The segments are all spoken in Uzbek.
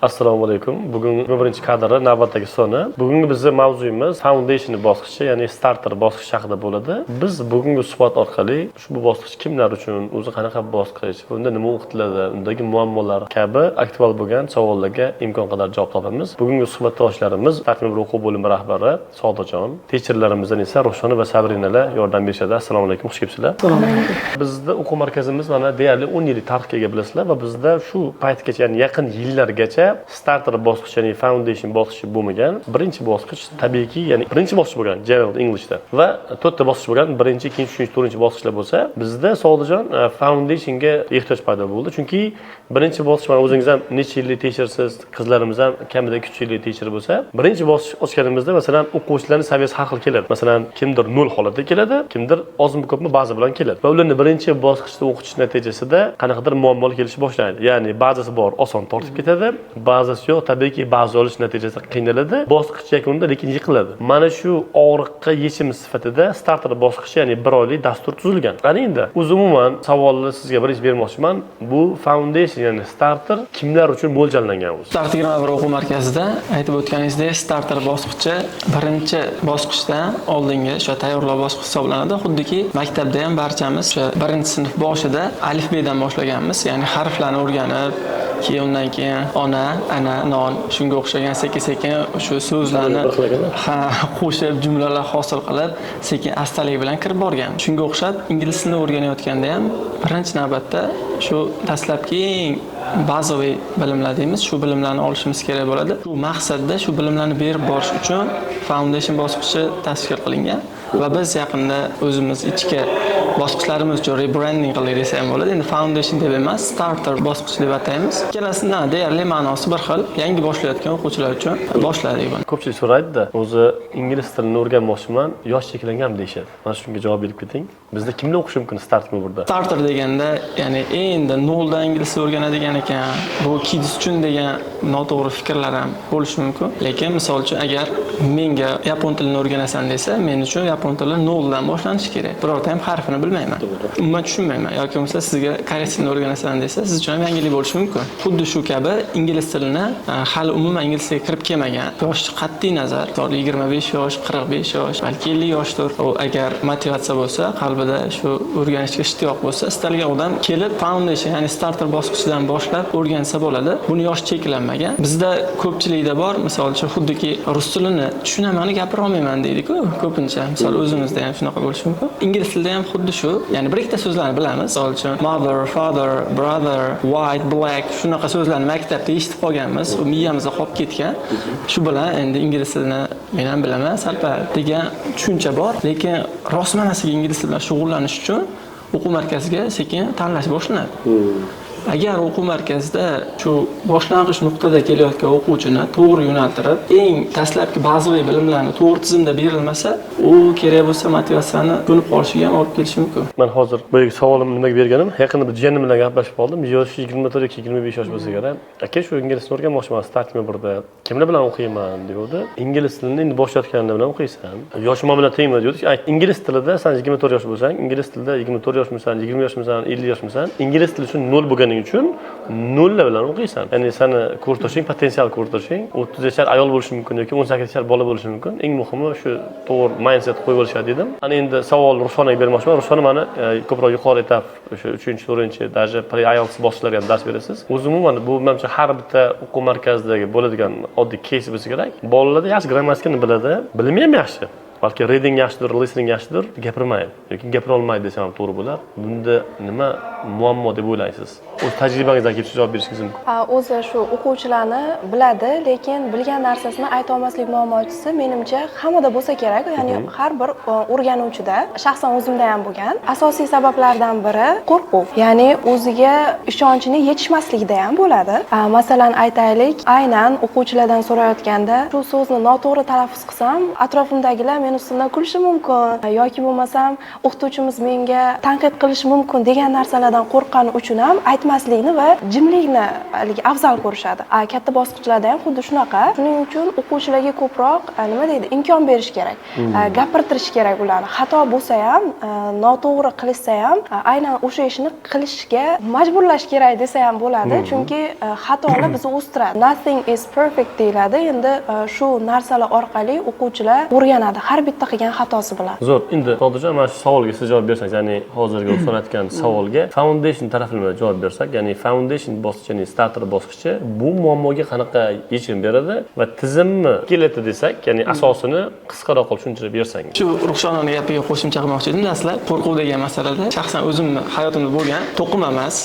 Assalomu alaykum. Bugun birinchi kadri navbatdagi soni. Bugungi bizning mavzuyimiz foundation bosqichi, ya'ni starter bosqichi haqida bo'ladi. Biz bugungi suhbat orqali ushbu bosqich kimlar uchun, o'zi qanaqa bosqich, unda nima o'qitiladi, undagi muammolar kabi aktual bo'lgan savollarga imkon qadar javob topamiz. Bugungi suhbatdoshlarimiz tartib o'quv bo'limi rahbari Sodiqjon, teacherlarimizdan esa Rushona va Sabrinalar yordam berishadi. Assalomu alaykum, xush kelibsizlar. Assalomu alaykum. Bizda o'quv markazimiz mana deyarli 10 yillik tarixga ega bilasizlar va bizda shu paytgacha, ya'ni yaqin yillargacha starter bosqichi, ya'ni foundation bosqichi bo'lmagan. Birinchi bosqich tabiiyki, ya'ni birinchi bosqich bo'lgan General Englishda va to'rtta bosqich bo'lgan. Birinchi, ikkinchi, uchinchi, to'rtinchi bosqichlar bo'lsa, bizda Sodiqjon foundationga ehtiyoj paydo bo'ldi. Chunki birinchi bosqich, mana o'zingiz ham necha yillik teachersiz, qizlarimiz ham kamida 3 yillik teacher bo'lsa, birinchi bosqich ochganimizda masalan o'quvchilarning saviyasi har xil keladi. Masalan, kimdir 0 holatda keladi, kimdir ozmi ko'pmi ba'zi bilan keladi. Va ularni birinchi bosqichda o'qitish natijasida qanaqadir muammolar kelishni boshlaydi. Ya'ni ba'zisi bor, oson tortib ketadi, ba'zisi yo'q, tabiiyki ba'zi olish natijasida qiynaladi, bosqich yakunida lekin yiqiladi. Mana shu og'riqqa yechim sifatida starter bosqichi, ya'ni 1 oylik dastur tuzilgan. Qani endi o'zi umuman savolni sizga birinchi bermoqchiman. Bu foundation, ya'ni starter kimlar uchun mo'ljallangan o'zi? Starter bir o'quv markazida aytib o'tganingizdek, starter bosqichi birinchi bosqichdan oldingi o'sha tayyorlov bosqichi hisoblanadi. Xuddiki maktabda ham barchamiz o'sha birinchi sinf boshida alifbedan boshlaganmiz, ya'ni harflarni o'rganib, undan keyin ona, ana, non, shunga o'xshagan sekin-sekin shu so'zlarni qo'shib, jumlalar hosil qilib, sekin astalik bilan kirib borgan. Shunga o'xshab ingliz tilini o'rganayotganda ham birinchi navbatda shu dastlabki bazaviy bilimlar deymiz, shu bilimlarni olishimiz kerak bo'ladi. Shu maqsadda shu bilimlarni berib borish uchun foundation bosqichi tashkil qilingan va biz yaqinda o'zimiz ichki bosqichlarimiz uchun rebranding qildik desa ham bo'ladi. Endi foundation deb emas, starter bosqichi deb ataymiz. Ikkalasidan deyarli ma'nosi bir xil. Yangi boshlayotgan o'quvchilar uchun boshladik buni. Ko'pchilik so'raydi-da, o'zi ingliz tilini o'rganmoqchiman, yosh cheklanganmi deyishadi. Mana shunga javob berib keting. Bizda kimlar o'qishi mumkin startmi burada? Starter deganda, ya'ni endi noldan ingliz tilini o'rganadigan ekan, bu kids uchun degan noto'g'ri fikrlar ham bo'lishi mumkin. Lekin misol uchun agar menga yapon tilini o'rganasan desa, men uchun yapon tili noldan boshlanishi kerak. Birorta ham harfini bilmayman. Umuman tushunmayman. Yoki bo'lmasa sizga koreys tilini o'rganasan desa, siz uchun ham yangilik bo'lishi mumkin. Xuddi shu kabi ingliz tilini hali umuman ingliz tiliga kirib kelmagan, yoshi qat'iy nazar, 25 yosh, 45 yosh, balki 50 yoshdir. U agar motivatsiya bo'lsa, qalbida shu o'rganishga ishtiyoq bo'lsa, istalgan odam kelib foundation, ya'ni starter bosqichidan boshlab o'rgansa bo'ladi. Buni yosh cheklanmagan. Bizda ko'pchilikda bor, misol uchun xuddiki rus tilini tushunaman, gapira olmayman deydi-ku, ko'pincha. Misol o'zimizda ham shunaqa bo'lishi mumkin. Ingliz tilida ham xuddi shu, ya'ni bir ikkita so'zlarni bilamiz. Misol uchun mother, father, brother, white, black shunaqa so'zlarni maktabda eshitib qolganmiz, miyamizda qolib ketgan. Shu bilan endi ingliz tilini men ham bilaman, salpa degan tushuncha bor, lekin rostmanasiga ingliz tili bilan shug'ullanish uchun o'quv markaziga sekin tanlash boshlanadi. Agar o'quv markazida shu boshlang'ich nuqtada kelayotgan o'quvchini to'g'ri yo'naltirib, eng dastlabki bazaviy bilimlarni to'g'ri tizimda berilmasa, u kerak bo'lsa motivatsiyani ko'nib qolishiga ham olib kelishi mumkin. Men hozir boyagi savolimni nimaga berganim, yaqinda bir jiyanim bilan gaplashib qoldim. Yoshi 24 yoki 25 yosh bo'lsa kerak. Aka, shu ingliz tilini o'rganmoqchiman, startmi burada. Kimlar bilan o'qiyman deydi. Ingliz tilini endi boshlayotganlar bilan o'qiysan. Yoshim bilan tengmi deydi. Ingliz tilida sen 24 yosh bo'lsang, ingliz tilida 24 yoshmisan, 20 yoshmisan, 50 yoshmisan, ingliz tili uchun 0 bo'lgan uchun 0 bilan o'qiysan. Ya'ni seni kursdoshing, potensial kursdoshing 30 yoshar ayol bo'lishi mumkin yoki 18 yoshar bola bo'lishi mumkin. Eng muhimi shu to'g'ri mindset qo'yib olishadi dedim. Ana endi savol Rushonaga bermoqchiman. Rushona mana ko'proq yuqori etap o'sha 3-4-chi darajada pre-IELTS bosqichlarga ham dars berasiz. O'zi umuman bu menimcha har bitta o'quv markazidagi bo'ladigan oddiy case bo'lsa kerak. Bolalarda yaxshi grammatikani biladi, bilimi ham yaxshi. Balki reading yaxshidir, listening yaxshidir, gapirmaydi yoki gapira olmaydi desam ham to'g'ri bo'lar. Bunda nima muammo deb o'ylaysiz? O'z tajribangizdan kelib javob berishingiz mumkin. O'zi shu o'quvchilarni biladi, lekin bilgan narsasini ayta olmaslik muammosi menimcha hammada bo'lsa kerak. Ya'ni har bir o'rganuvchida, shaxsan o'zimda ham bo'lgan, asosiy sabablardan biri qo'rquv. Ya'ni o'ziga ishonchini yetishmasligida ham bo'ladi. Masalan, aytaylik, aynan o'quvchilardan so'rayotganda shu so'zni noto'g'ri talaffuz qilsam, atrofimdagilar men ustidan kulishi mumkin yoki bo'lmasam o'qituvchimiz menga tanqid qilishi mumkin degan narsalardan qo'rqqani uchun ham aytmaslikni va jimlikni haligi afzal ko'rishadi. Katta bosqichlarda ham xuddi shunaqa. Shuning uchun o'quvchilarga ko'proq nima deydi, imkon berish kerak. Gapirtirish kerak ularni. Xato bo'lsa ham, noto'g'ri qilishsa ham, aynan o'sha ishni qilishga majburlash kerak desa ham bo'ladi, chunki xatolar bizni o'stiradi. Nothing is perfect deyiladi. Endi shu narsalar orqali o'quvchilar o'rganadi har bitta qilgan xatosi bilan. Zo'r. Endi Qodirjon, mana shu savolga siz javob bersangiz, ya'ni hozirgi so'rayotgan savolga foundation tarafidan javob bersak, ya'ni foundation bosqichi, ya'ni starter bosqichi bu muammoga qanaqa yechim beradi va tizimni keladi desak, ya'ni asosini qisqaroq qilib tushuntirib bersangiz. Shu Ruxshonaning gapiga qo'shimcha qilmoqchi edim. Dastlab qo'rquv degan masalada shaxsan o'zimni hayotimda bo'lgan to'qim emas,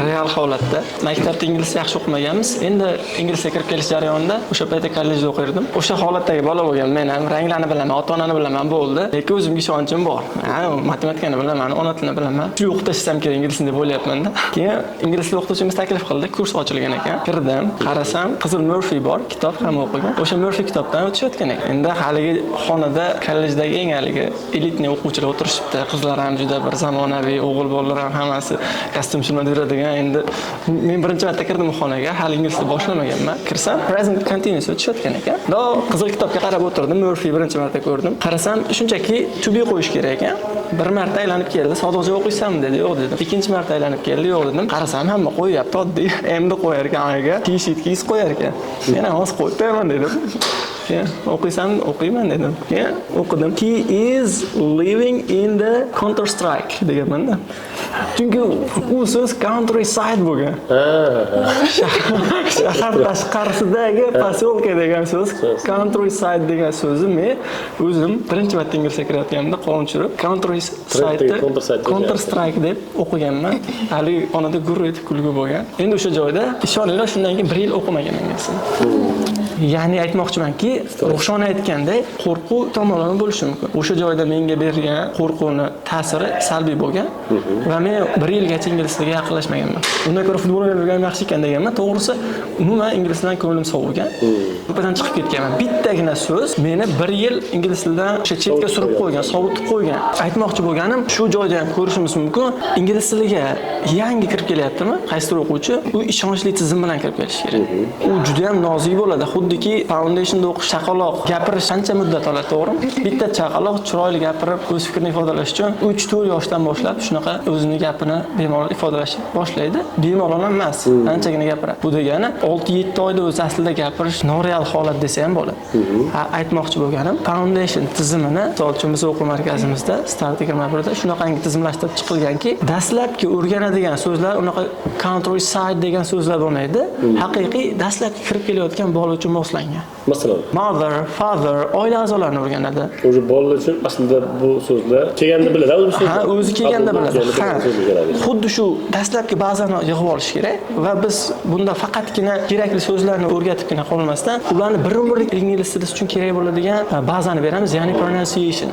real holatda maktabda ingliz yaxshi o'qimaganmiz. Endi inglizga kirib kelish jarayonida o'sha paytda kollejda o'qirdim. O'sha holatdagi bola bo'lgan men ham ranglarni bilaman, ota-onani bilaman bo'ldi. Lekin o'zimga ishonchim bor. Matematikani bilaman, ona tilini bilaman. Shu o'qitishsam kerak inglizni deb o'ylayapman-da. Keyin ingliz tili o'qituvchimiz taklif qildi, kurs ochilgan ekan. Kirdim, qarasam, Qizil Murphy bor, kitob ham o'qigan. O'sha Murphy kitobdan o'tishayotgan ekan. Endi haligi xonada kollejdagi eng haligi elitniy o'quvchilar o'tirishibdi. Qizlar ham juda bir zamonaviy, o'g'il bolalar ham hammasi kostyum shimada yuradigan. Endi men birinchi marta kirdim xonaga, hali ingliz tilini boshlamaganman. Kirsam, present continuous o'tishayotgan ekan. Qizil kitobga qarab o'tirdim, Murphy birinchi marta ko'rdim. Qarasam, shunchaki to be qo'yish kerak ekan. Bir marta aylanib keldi, sodiqcha o'qiysanmi dedi. Yo'q dedim. Ikkinchi marta aylanib keldi, yo'q dedim. Qarasam, hamma qo'yyapti, oddiy. Endi qo'yar ekan oyga, t-shirtga iz qo'yar ekan. Men ham hozir qo'yib beraman dedim. O'qiysan, o'qiyman dedim. O'qidim. He is living in the Counter Strike deganman-da. Chunki u so'z countryside bo'lgan. Shahar tashqarisidagi posyolka degan so'z, countryside degan so'zni men o'zim birinchi marta inglizga kirayotganimda qonun tushirib Counter Strike deb o'qiganman. Hali onada gurr etib kulgu bo'lgan. Endi o'sha joyda ishoninglar, shundan keyin 1 yil o'qimagan inglizni. Ya'ni aytmoqchimanki, Ruxshona aytganday qo'rquv tomonlama bo'lishi mumkin. O'sha joyda menga bergan qo'rquvni ta'siri salbiy bo'lgan va men 1 yilgacha ingliz tiliga yaqinlashmaganman. Undan ko'ra futbol o'ynab yurganim yaxshi ekan deganman. To'g'risi, umuman ingliz tilidan ko'nglim sovigan. Gruppadan chiqib ketganman. Bittagina so'z meni 1 yil ingliz tilidan o'sha chetga surib qo'ygan, sovutib qo'ygan. Aytmoqchi bo'lganim, shu joyda ham ko'rishimiz mumkin. Ingliz tiliga yangi kirib kelyaptimi? Qaysidir o'quvchi u ishonchli tizim bilan kirib kelish kerak. U juda ham nozik bo'ladi. Xuddiki foundationda o'qish chaqaloq gapirish qancha muddat oladi, to'g'rimi? Bitta chaqaloq chiroyli gapirib, o'z fikrini ifodalash uchun 3-4 yoshdan boshlab shunaqa o'zining gapini bemalol ifodalashni boshlaydi. Bemalol emas, anchagina gapiradi. Bu degani 6-7 oyda o'zi aslida gapirish noreal holat desa ham bo'ladi. Aytmoqchi bo'lganim, foundation tizimini, misol biz o'quv markazimizda Start 21da shunaqangi tizimlashtirib chiqilganki, dastlabki o'rganadigan so'zlar unaqa countryside degan so'zlar bo'lmaydi. Haqiqiy dastlabki kirib kelayotgan bola uchun moslangan. Masalan, mother, father, oila a'zolarini o'rganadi. O'sha bolalar uchun aslida bu so'zlar kelganda biladi, o'zi so'zlar. Ha, o'zi kelganda biladi. Xuddi shu dastlabki bazani yig'ib olish kerak va biz bunda faqatgina kerakli so'zlarni o'rgatibgina qolmasdan, ularni bir-birlik ingliz tili uchun kerak bo'ladigan bazani beramiz, ya'ni pronunciation.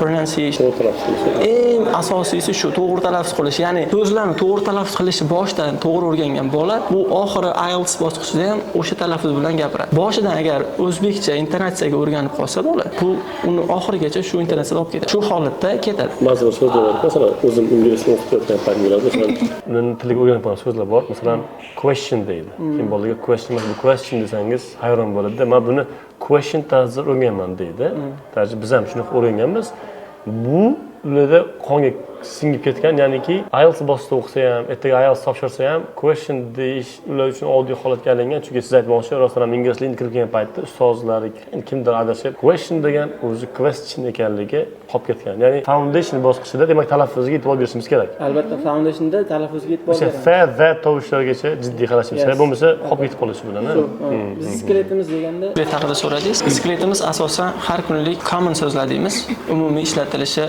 Eng asosiysi shu, to'g'ri talaffuz qilish, ya'ni so'zlarni to'g'ri talaffuz qilishni boshidan to'g'ri o'rgangan bola, bu oxiri IELTS bosqichida ham o'sha talaffuz bilan gapiradi. Boshidan agar o'zbekcha intonatsiyaga o'rganib qolsa bola, bu uni oxirigacha shu intonatsiyada olib ketadi. Shu holatda ketadi. Ba'zi bir so'zlar bor. Masalan, o'zim inglizcha o'qiyotgan paytlarda, masalan, men tilga o'rganib qolgan so'zlar bor. Masalan, question deydi. Kim bolaga question desangiz hayron bo'ladi. Men buni question tarzida o'rganman deydi. Tarjima biz ham shuni o'rganganmiz. Bu ularda qonga singib ketgan, ya'niki IELTS bosida o'qisa ham, ertaga IELTS topshirsa ham question deyish ular uchun oddiy holatga aylangan. Chunki siz aytmoqchi, rostdan ham ingliz tiliga kirib kelgan paytda ustozlar kimdir adashib question degan o'zi question ekanligi qolib ketgan. Ya'ni foundation bosqichida demak talaffuzga e'tibor berishimiz kerak. Albatta foundationda talaffuzga e'tibor beramiz. O'sha f va tovushlargacha jiddiy qarashimiz kerak. Bo'lmasa qolib ketib qolishi bilan. Biz skeletimiz deganda bu haqida so'radingiz. Skeletimiz asosan har kunlik common so'zlar deymiz. Umumiy ishlatilishi,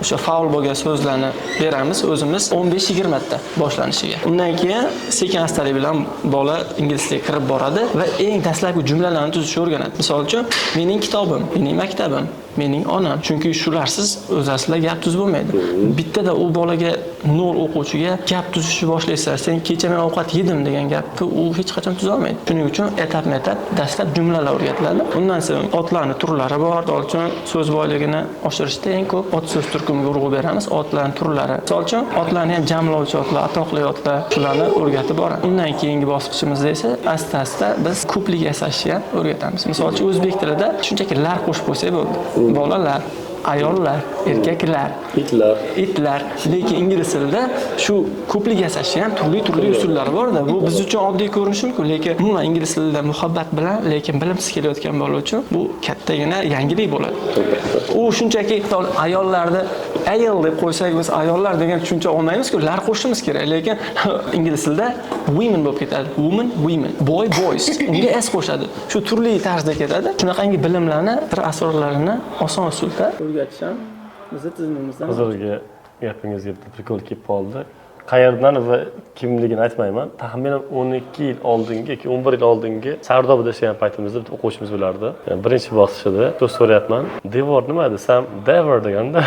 o'sha faul bo'lgan so'zlar jumlalarni beramiz o'zimiz 15-20 ta boshlanishiga. Undan keyin sekin astalik bilan bola ingliz tiliga kirib boradi va eng dastlabki jumlalarni tuzishni o'rganadi. Misol uchun, mening kitobim, mening maktabim, mening onam. Chunki shularsiz o'zasizlar gap tuzib bo'lmaydi. Bittada u bolaga nol o'quvchiga gap tuzishni boshlaysa, sen kecha men ovqat yedim degan gapni u hech qachon tuza olmaydi. Shuning uchun etap-etap dastlab jumlalar o'rgatiladi. Undan so'ng otlarning turlari bor. Misol uchun so'z boyligini oshirishda eng ko'p ot so'z turkumiga urg'u beramiz. Otlarning turlari. Misol uchun otlarni ham jamlovchi otlar, atoqli otlar, shularni o'rgatib boramiz. Undan keyingi bosqichimizda esa asta-asta biz ko'plik yasashni ham o'rgatamiz. Misol uchun o'zbek tilida shunchaki lar qo'shib qo'ysak bo'ldi. Bolalar, ayollar, erkaklar, itlar. Lekin ingliz tilida shu ko'plik yasashni ham turli usullari bor-da. Bu biz uchun oddiy ko'rinishi mumkin, lekin umuman ingliz tilida muhabbat bilan, lekin bilimsiz kelayotgan bola uchun bu kattagina yangilik bo'ladi. U shunchaki ayollarni ayol deb qo'ysak, biz ayollar degan tushuncha olmaymiz-ku, lar qo'shishimiz kerak. Lekin ingliz tilida women bo'lib ketadi. Women, boy, boys. Unga s qo'shadi. Shu turli tarzda ketadi. Shunaqangi bilimlarni, asrorlarini oson usulda o'rgatish ham bizning tizimimizdan. Hozirgi gapingizga bitta prikol kelib qoldi. Qayerdan va kimligini aytmayman. Taxminan 12 yil oldingi yoki 11 yil oldingi Sardobada ishlagan paytimizda bitta o'quvchimiz bo'lardi. Birinchi bosqichda so'z so'rayapman. Devor nima desam, devor deganda.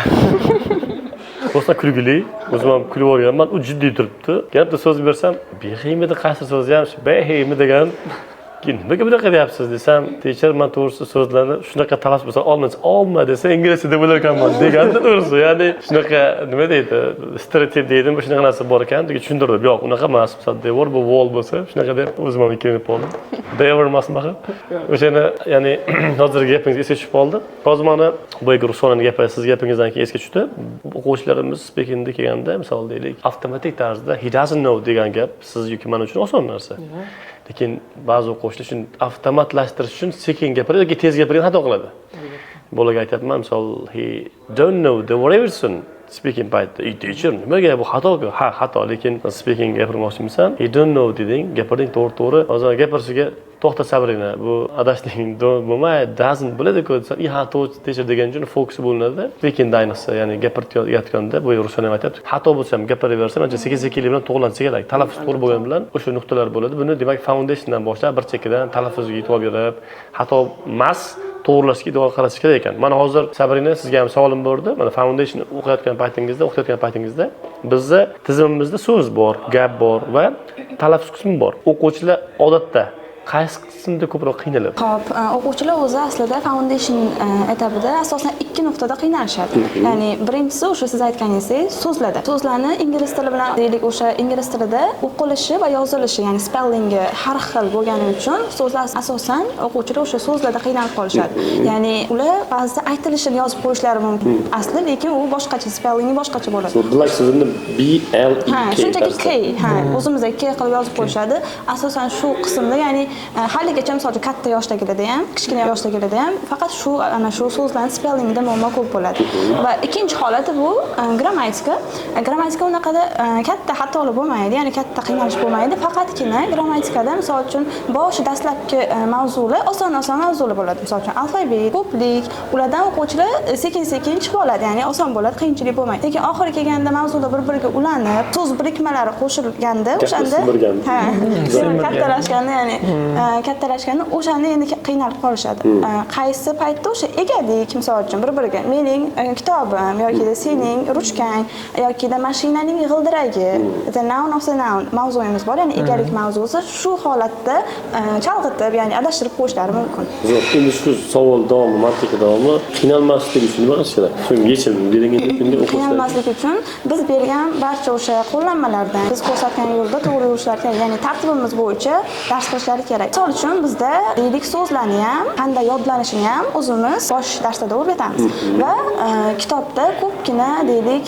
O'sha kulgili, o'zim ham kulib o'rganman. U jiddiy turibdi. Gapda so'z bersam, behimida qaysi so'z ham, behimi degan. Nimaga bunaqa deyapsiz desam, teacher men to'g'risi so'zlarni shunaqa talaffuz qilsa olma desa ingliz tilida bo'lar ekanman deganda to'g'risi. Ya'ni shunaqa nima deydi, stereotip deydimi, shunaqa narsa bor ekan deb tushuntirdi. Yo'q, unaqa emas. Misol devor bu wall bo'lsa, shunaqa deb o'zim ham ikkilanib qoldim. Devor emasmi? O'shani, ya'ni hozirgi gapingiz esga tushib qoldi. Hozir mana boyagi Ruslanning gapi, siz gapingizdan keyin esga tushdi. O'quvchilarimiz speakingda kelganda, misol deylik, avtomatik tarzda he doesn't know degan gap siz yoki men uchun oson narsa. Lekin ba'zi o'quvchilar shuni avtomatlashtirish uchun sekin gapiradi yoki tez gapirgan xato qiladi. Bolaga aytayapman, misol he don't know the Waverson speaking paytda teacher nimaga bu xato-ku? Ha, xato, lekin speaking gapirmoqchimisan, he don't know deding, gapirding to'g'ri. Hozir gapirishiga to'xta Sabrina, bu adashning bo'lmaydi, doesn't bo'ladi-ku desa, ha, to'g'ri teacher degan uchun fokus bo'linadi. Lekin ayniqsa, ya'ni gapirayotganda bu Ruslan ham aytadi, xato bo'lsa ham gapiraversam, ancha sekin-sekinlik bilan to'g'rilansa kerak. Talaffuz to'g'ri bo'lgani bilan o'sha nuqtalar bo'ladi. Buni demak foundationdan boshlab bir chekkadan talaffuzga e'tibor berib, xato emas to'g'rilashga e'tibor qarash kerak ekan. Mana hozir Sabrina sizga ham savolim bordi. Mana foundation o'qiyotgan paytingizda bizda tizimimizda so'z bor, gap bor va talaffuz qismi bor. O'quvchilar odatda qaysi qismda ko'proq qiynaladi? Xo'p, o'quvchilar o'zi aslida foundation etapida asosan ikki nuqtada qiynalishadi. Ya'ni birinchisi o'sha siz aytganingizdek so'zlarda. So'zlarni ingliz tili bilan deylik, o'sha ingliz tilida o'qilishi va yozilishi, ya'ni spellingi har xil bo'lgani uchun so'zlar asosan o'quvchilar o'sha so'zlarda qiynalib qolishadi. Ya'ni ular ba'zida aytilishini yozib qo'yishlari mumkin. Asli lekin u boshqacha, spellingi boshqacha bo'ladi. Black so'zini B L E K. Ha, shunchaki K, o'zimizda K qilib yozib qo'yishadi. Asosan shu qismda, ya'ni haligacha misol uchun katta yoshdagilarda ham, kichkina yoshdagilarda ham faqat shu ana shu so'zlarning spellingida muammo ko'p bo'ladi. Va ikkinchi holati bu grammatika. Grammatika unaqada katta xatolar bo'lmaydi, ya'ni katta qiynalish bo'lmaydi. Faqatgina grammatikada misol uchun boshi dastlabki mavzular oson mavzular bo'ladi. Misol uchun alfabet, ko'plik, ulardan o'quvchilar sekin-sekin chiqib oladi, ya'ni oson bo'ladi, qiyinchilik bo'lmaydi. Lekin oxiri kelganda mavzular bir-biriga ulanib, so'z birikmalari qo'shilganda, o'shanda kattalashganda, ya'ni kattalashganda o'shanda endi qiynalib qolishadi. Qaysi paytda o'sha egalik, misol uchun bir-biriga mening kitobim yoki sening ruchkang yoki mashinaning g'ildiragi, noun of the noun mavzuyimiz bor, ya'ni egalik mavzusi, shu holatda chalg'itib, ya'ni adashtirib qo'yishlari mumkin. Zo'r, endi shu savol davomi, mantiq davomi qiynalmaslik uchun nima qilish kerak? So'ng yechim berilgan qiynalmaslik uchun biz bergan barcha o'sha qo'llanmalardan, biz ko'rsatgan yo'lda to'g'ri yurishlar kerak, ya'ni tartibimiz bo'yicha dars qilishlari kerak. Misol uchun bizda deylik so'zlarni ham, qanday yodlanishini ham o'zimiz bosh darsda o'rgatamiz va kitobda ko'pgina deylik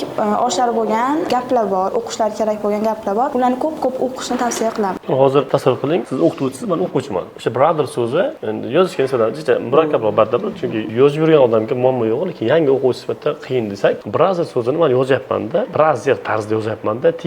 oshlari bo'lgan gaplar bor, o'qishlari kerak bo'lgan gaplar bor. Ularni ko'p o'qishni tavsiya qilaman. Hozir tasavvur qiling, siz o'qituvchisiz, men o'quvchiman. O'sha brother so'zi endi yozishga nisbatan juda murakkabroq badda, chunki yozib yurgan odamga muammo yo'q, lekin yangi o'quvchi sifatida qiyin desak, brother so'zini men yozyapman-da, brother tarzida yozyapman-da, th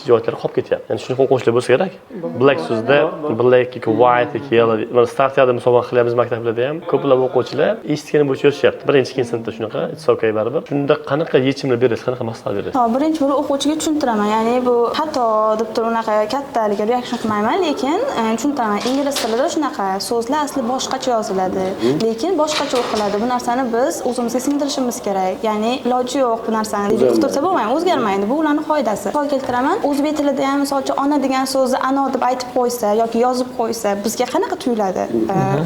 joylari qolib ketyapti. Ya'ni shuni qo'shilib bo'lsa kerak. Black so'zida black yoki white, yellow. Mana start yada musobaqa qilyapmiz maktablarda ham. Ko'plab o'quvchilar eshitgani bo'yicha yozishyapti. Birinchi ikkinchi sinfda shunaqa, it's okay baribir. Shunda qanaqa yechimlar berasiz, qanaqa maslahat berasiz? Ha, birinchi bo'lib o'quvchiga tushuntiraman. Ya'ni bu xato deb turib unaqa kattaligiga reaction qilmayman, lekin tushuntiraman. Ingliz tilida shunaqa so'zlar asli boshqacha yoziladi, lekin boshqacha o'qiladi. Bu narsani biz o'zimizga singdirishimiz kerak. Ya'ni iloji yo'q bu narsani uqtirsa bo'lmaydi, o'zgarmaydi. Bu ularning qoidasi. Misol keltiraman, o'zbek tilida ham masalan ona degan so'zni ano deb aytib qo'ysa yoki yozib qo'ysa, bizga qanaqa tuyuladi?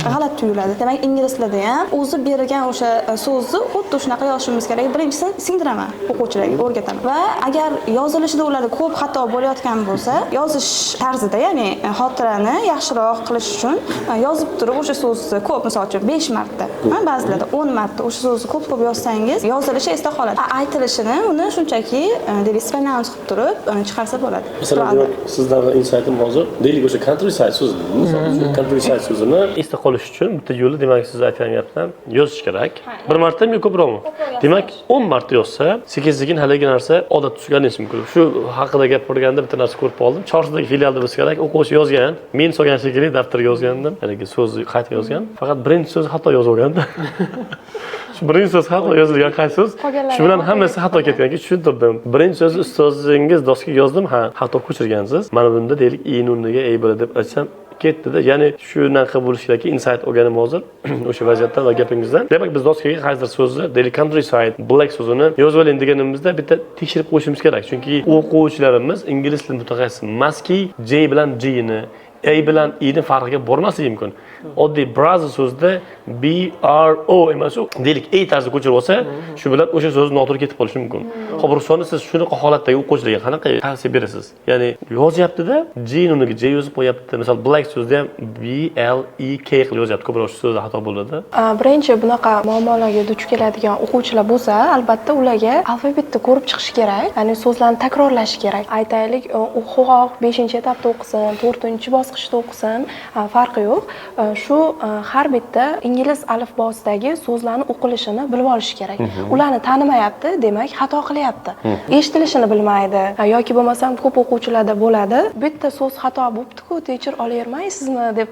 G'alati tuyuladi. Demak, ingliz tilida ham o'zi bergan o'sha so'zni xuddi shunaqa yozishimiz kerak. Birinchisi singdiraman o'quvchilarga, o'rgataman. Va agar yozilishida ularda ko'p xato bo'layotgan bo'lsa, yozish tarzida, ya'ni xotirani yaxshiroq qilish uchun yozib turib o'sha so'zni ko'p, misol uchun 5 marta, ba'zilarda 10 marta o'sha so'zni ko'p yozsangiz, yozilishi esda qoladi. Aytilishini uni shunchaki pronounce qilib turib chiqarsa bo'ladi. Masalan, sizdan insightim hozir, deylik o'sha countryside so'zi. Masalan, countryside so'zini esda qolish uchun bitta yo'li, demak, siz aytgan gapdan yozish kerak. Bir martami, ko'proqmi? Demak, 10 marta yozsa, sekin-sekin haligi narsa odat tushganishi mumkin. Shu haqida gapirganda bitta narsa ko'rib qoldim. Chorsidagi filialda bo'lsa kerak, o'quvchi yozgan, men solgan shekilli daftarga yozgandim. Haligi so'zni qayta yozgan. Faqat birinchi so'z xato yozib olgandi. Shu birinchi so'z xato yozilgan qaysi so'z? Shu bilan hammasi xato ketganki, tushuntirdim. Birinchi so'zni ustozingiz doskaga yozdim, ha, xato ko'chirgansiz. Mana bunda deylik i nuniga ey bo'ladi deb aytsam ketdi-da. Ya'ni shunaqa bo'lishi kerakki, insight olganim hozir o'sha vaziyatdan va gapingizdan. Demak, biz doskaga qaysidir so'zni, deylik countryside, black so'zini yozib oling deganimizda bitta tekshirib qo'yishimiz kerak. Chunki o'quvchilarimiz ingliz tili mutaxassisi emaski, J bilan G ni, A bilan I ni farqiga bormasligi mumkin. Oddiy browser so'zida B R O emas, deylik A tarzida ko'chirib olsa, shu bilan o'sha so'z noto'g'ri ketib qolishi mumkin. Xo'p, Rusonni siz shunaqa holatdagi o'quvchilarga qanaqa tavsiya berasiz? Ya'ni yozyapti-da, J nuniga J yozib qo'yapti. Misol black so'zda ham B L E K qilib yozyapti. Ko'proq shu so'zda xato bo'ladi. Birinchi bunaqa muammolarga duch keladigan o'quvchilar bo'lsa, albatta ularga alfabetni ko'rib chiqish kerak. Ya'ni so'zlarni takrorlash kerak. Aytaylik, o'qoq 5-etapda o'qisin, 4-bosqichda o'qisin, farqi yo'q. Shu har bitta ingliz alifbosidagi so'zlarning o'qilishini bilib olish kerak. Ularni tanimayapti, demak xato qilyapti. Eshitilishini bilmaydi yoki bo'lmasam ko'p o'quvchilarda bo'ladi. Bitta so'z xato bo'libdi-ku, tekshir olavermaysizmi deb